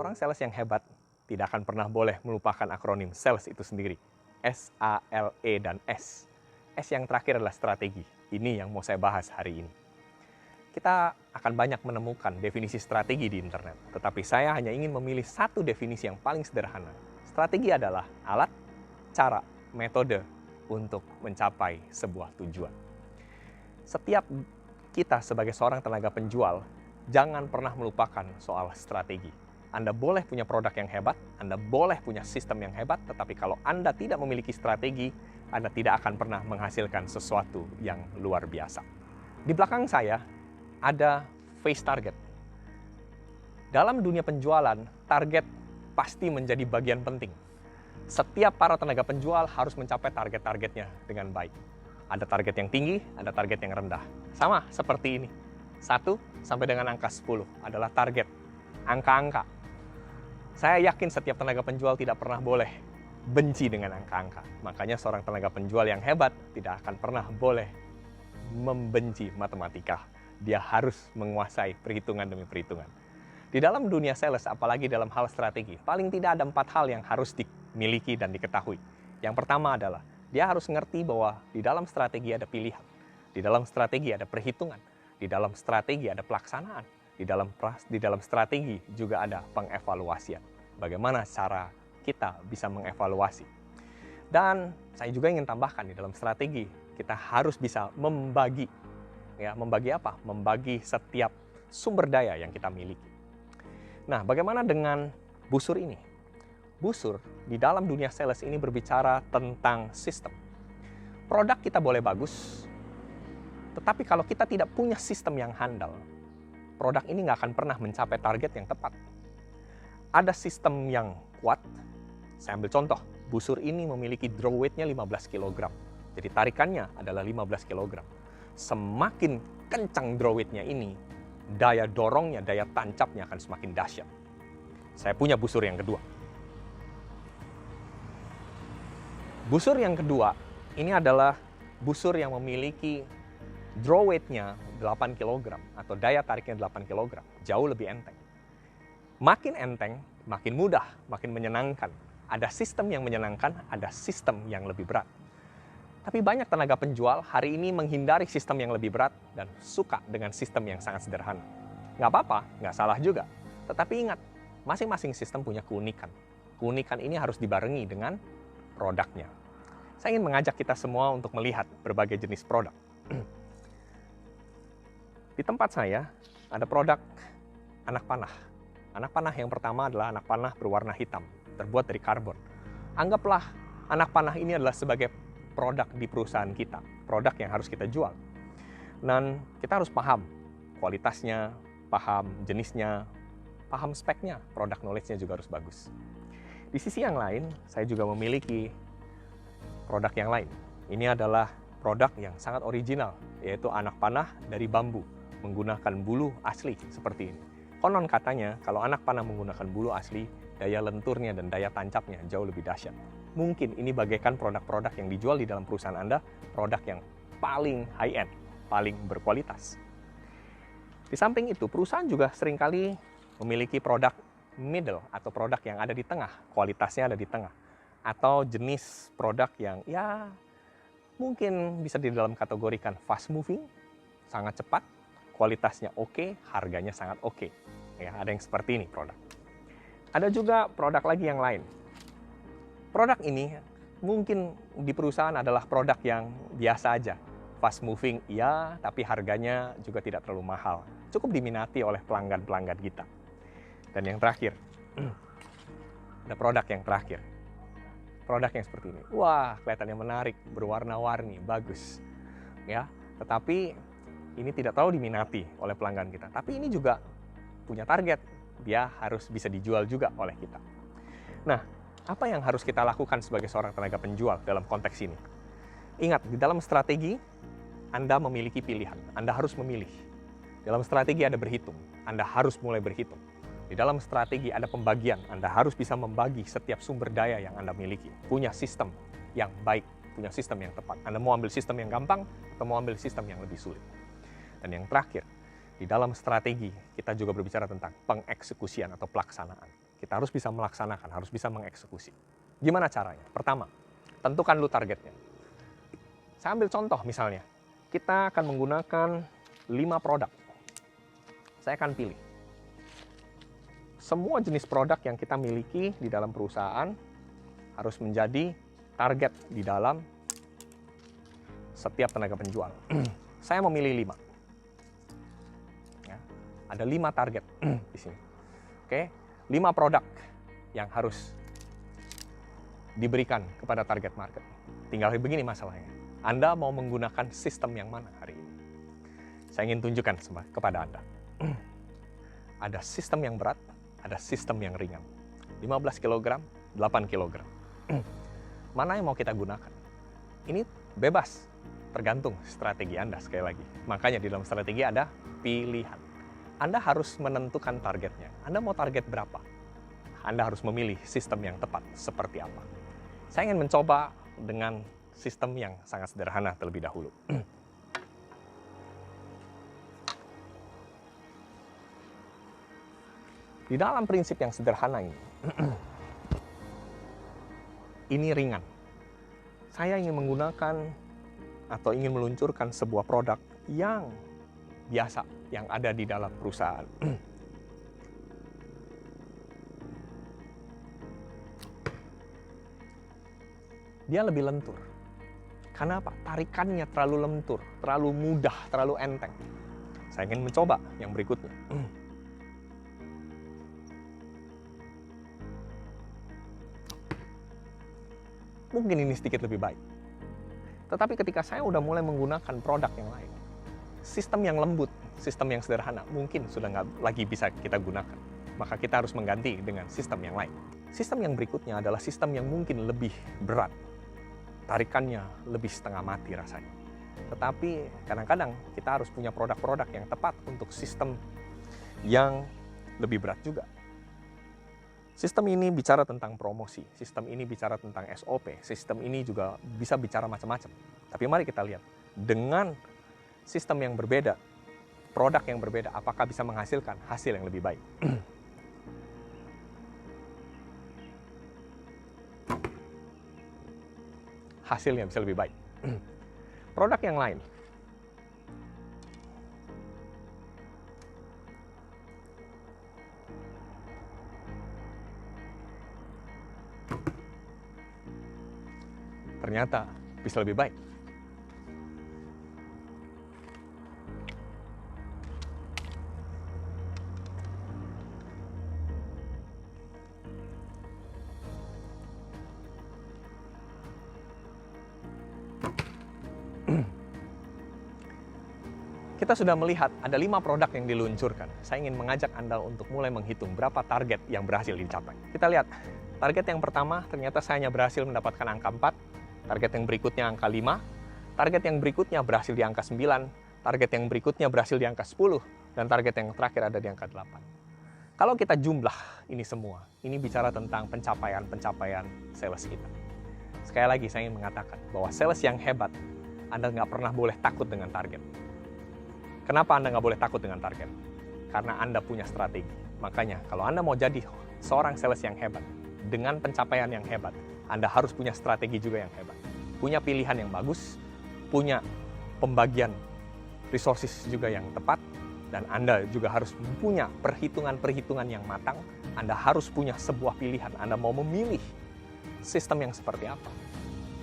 Seorang sales yang hebat tidak akan pernah boleh melupakan akronim sales itu sendiri. S-A-L-E dan S. S yang terakhir adalah strategi. Ini yang mau saya bahas hari ini. Kita akan banyak menemukan definisi strategi di internet, tetapi saya hanya ingin memilih satu definisi yang paling sederhana. Strategi adalah alat, cara, metode untuk mencapai sebuah tujuan. Setiap kita sebagai seorang tenaga penjual, jangan pernah melupakan soal strategi. Anda boleh punya produk yang hebat, Anda boleh punya sistem yang hebat, tetapi kalau Anda tidak memiliki strategi, Anda tidak akan pernah menghasilkan sesuatu yang luar biasa. Di belakang saya ada face target. Dalam dunia penjualan, target pasti menjadi bagian penting. Setiap para tenaga penjual harus mencapai target-targetnya dengan baik. Ada target yang tinggi, ada target yang rendah. Sama seperti ini. 1 sampai dengan angka 10 adalah target. Angka-angka. Saya yakin setiap tenaga penjual tidak pernah boleh benci dengan angka-angka. Makanya seorang tenaga penjual yang hebat tidak akan pernah boleh membenci matematika. Dia harus menguasai perhitungan demi perhitungan. Di dalam dunia sales, apalagi dalam hal strategi, paling tidak ada 4 hal yang harus dimiliki dan diketahui. Yang pertama adalah, dia harus mengerti bahwa di dalam strategi ada pilihan. Di dalam strategi ada perhitungan. Di dalam strategi ada pelaksanaan. Di dalam strategi juga ada pengevaluasian. Bagaimana cara kita bisa mengevaluasi. Dan saya juga ingin tambahkan di dalam strategi, kita harus bisa membagi. Ya, membagi apa? Membagi setiap sumber daya yang kita miliki. Nah, bagaimana dengan busur ini? Busur di dalam dunia sales ini berbicara tentang sistem. Produk kita boleh bagus, tetapi kalau kita tidak punya sistem yang handal, produk ini nggak akan pernah mencapai target yang tepat. Ada sistem yang kuat. Saya ambil contoh, busur ini memiliki draw weight-nya 15 kg. Jadi tarikannya adalah 15 kg. Semakin kencang draw weight-nya ini, daya dorongnya, daya tancapnya akan semakin dahsyat. Saya punya busur yang kedua. Busur yang kedua, ini adalah busur yang memiliki draw weight-nya 8 kg atau daya tariknya 8 kg, jauh lebih enteng. Makin enteng, makin mudah, makin menyenangkan. Ada sistem yang menyenangkan, ada sistem yang lebih berat. Tapi banyak tenaga penjual hari ini menghindari sistem yang lebih berat dan suka dengan sistem yang sangat sederhana. Nggak apa-apa, nggak salah juga. Tetapi ingat, masing-masing sistem punya keunikan. Keunikan ini harus dibarengi dengan produknya. Saya ingin mengajak kita semua untuk melihat berbagai jenis produk. Di tempat saya ada produk anak panah. Anak panah yang pertama adalah anak panah berwarna hitam, terbuat dari karbon. Anggaplah anak panah ini adalah sebagai produk di perusahaan kita, produk yang harus kita jual. Dan kita harus paham kualitasnya, paham jenisnya, paham speknya, produk knowledge-nya juga harus bagus. Di sisi yang lain, saya juga memiliki produk yang lain. Ini adalah produk yang sangat original, yaitu anak panah dari bambu, menggunakan bulu asli seperti ini. Konon katanya, kalau anak panah menggunakan bulu asli, daya lenturnya dan daya tancapnya jauh lebih dahsyat. Mungkin ini bagaikan produk-produk yang dijual di dalam perusahaan Anda, produk yang paling high-end, paling berkualitas. Di samping itu, perusahaan juga seringkali memiliki produk middle atau produk yang ada di tengah, kualitasnya ada di tengah. Atau jenis produk yang ya mungkin bisa di dalam kategorikan fast moving, sangat cepat, kualitasnya oke, harganya sangat oke. Ya, ada yang seperti ini produk. Ada juga produk lagi yang lain. Produk ini mungkin di perusahaan adalah produk yang biasa aja. Fast moving iya, tapi harganya juga tidak terlalu mahal. Cukup diminati oleh pelanggan-pelanggan kita. Dan yang terakhir, ada produk yang terakhir. Produk yang seperti ini. Wah, kelihatannya menarik, berwarna-warni, bagus. Ya, tetapi ini tidak terlalu diminati oleh pelanggan kita. Tapi ini juga punya target. Dia harus bisa dijual juga oleh kita. Nah, apa yang harus kita lakukan sebagai seorang tenaga penjual dalam konteks ini? Ingat, di dalam strategi, Anda memiliki pilihan. Anda harus memilih. Dalam strategi ada berhitung. Anda harus mulai berhitung. Di dalam strategi ada pembagian. Anda harus bisa membagi setiap sumber daya yang Anda miliki. Punya sistem yang baik, punya sistem yang tepat. Anda mau ambil sistem yang gampang atau mau ambil sistem yang lebih sulit. Dan yang terakhir, di dalam strategi kita juga berbicara tentang pengeksekusian atau pelaksanaan. Kita harus bisa melaksanakan, harus bisa mengeksekusi. Gimana caranya? Pertama, tentukan dulu targetnya. Saya ambil contoh misalnya, kita akan menggunakan 5 produk. Saya akan pilih semua jenis produk yang kita miliki di dalam perusahaan harus menjadi target di dalam setiap tenaga penjual. Saya memilih 5. Ya, ada 5 target di sini. Oke, 5 produk yang harus diberikan kepada target market. Tinggal begini masalahnya. Anda mau menggunakan sistem yang mana hari ini? Saya ingin tunjukkan kepada Anda. Ada sistem yang berat, ada sistem yang ringan. 15 kg, 8 kg. Mana yang mau kita gunakan? Ini bebas, tergantung strategi Anda sekali lagi. Makanya di dalam strategi ada pilihan. Anda harus menentukan targetnya. Anda mau target berapa? Anda harus memilih sistem yang tepat seperti apa. Saya ingin mencoba dengan sistem yang sangat sederhana terlebih dahulu. Di dalam prinsip yang sederhana ini, ini ringan. Saya ingin menggunakan atau ingin meluncurkan sebuah produk yang biasa, yang ada di dalam perusahaan. Dia lebih lentur. Karena apa? Tarikannya terlalu lentur, terlalu mudah, terlalu enteng. Saya ingin mencoba yang berikutnya. Mungkin ini sedikit lebih baik. Tetapi ketika saya udah mulai menggunakan produk yang lain, sistem yang lembut, sistem yang sederhana, mungkin sudah nggak lagi bisa kita gunakan. Maka kita harus mengganti dengan sistem yang lain. Sistem yang berikutnya adalah sistem yang mungkin lebih berat. Tarikannya lebih setengah mati rasanya. Tetapi kadang-kadang kita harus punya produk-produk yang tepat untuk sistem yang lebih berat juga. Sistem ini bicara tentang promosi, sistem ini bicara tentang SOP, sistem ini juga bisa bicara macam-macam. Tapi mari kita lihat, dengan sistem yang berbeda, produk yang berbeda, apakah bisa menghasilkan hasil yang lebih baik? Hasilnya bisa lebih baik. Produk yang lain. Ternyata bisa lebih baik. Kita sudah melihat ada 5 produk yang diluncurkan. Saya ingin mengajak Anda untuk mulai menghitung berapa target yang berhasil dicapai. Kita lihat, target yang pertama ternyata saya hanya berhasil mendapatkan angka 4, target yang berikutnya angka 5, target yang berikutnya berhasil di angka 9, target yang berikutnya berhasil di angka 10, dan target yang terakhir ada di angka 8. Kalau kita jumlah ini semua, ini bicara tentang pencapaian-pencapaian sales kita. Sekali lagi saya ingin mengatakan bahwa sales yang hebat, Anda nggak pernah boleh takut dengan target. Kenapa Anda nggak boleh takut dengan target? Karena Anda punya strategi. Makanya kalau Anda mau jadi seorang sales yang hebat, dengan pencapaian yang hebat, Anda harus punya strategi juga yang hebat. Punya pilihan yang bagus, punya pembagian resources juga yang tepat, dan Anda juga harus punya perhitungan-perhitungan yang matang. Anda harus punya sebuah pilihan. Anda mau memilih sistem yang seperti apa.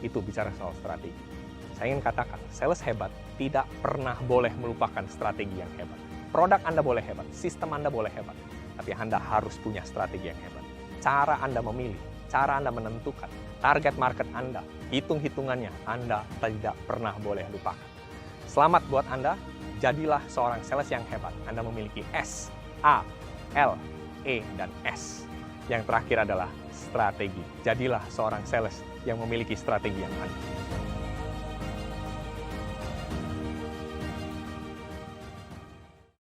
Itu bicara soal strategi. Saya ingin katakan, sales hebat tidak pernah boleh melupakan strategi yang hebat. Produk Anda boleh hebat, sistem Anda boleh hebat, tapi Anda harus punya strategi yang hebat. Cara Anda memilih, cara Anda menentukan, target market Anda, hitung-hitungannya Anda tidak pernah boleh lupakan. Selamat buat Anda, jadilah seorang sales yang hebat. Anda memiliki S, A, L, E, dan S. Yang terakhir adalah strategi. Jadilah seorang sales yang memiliki strategi yang mantap.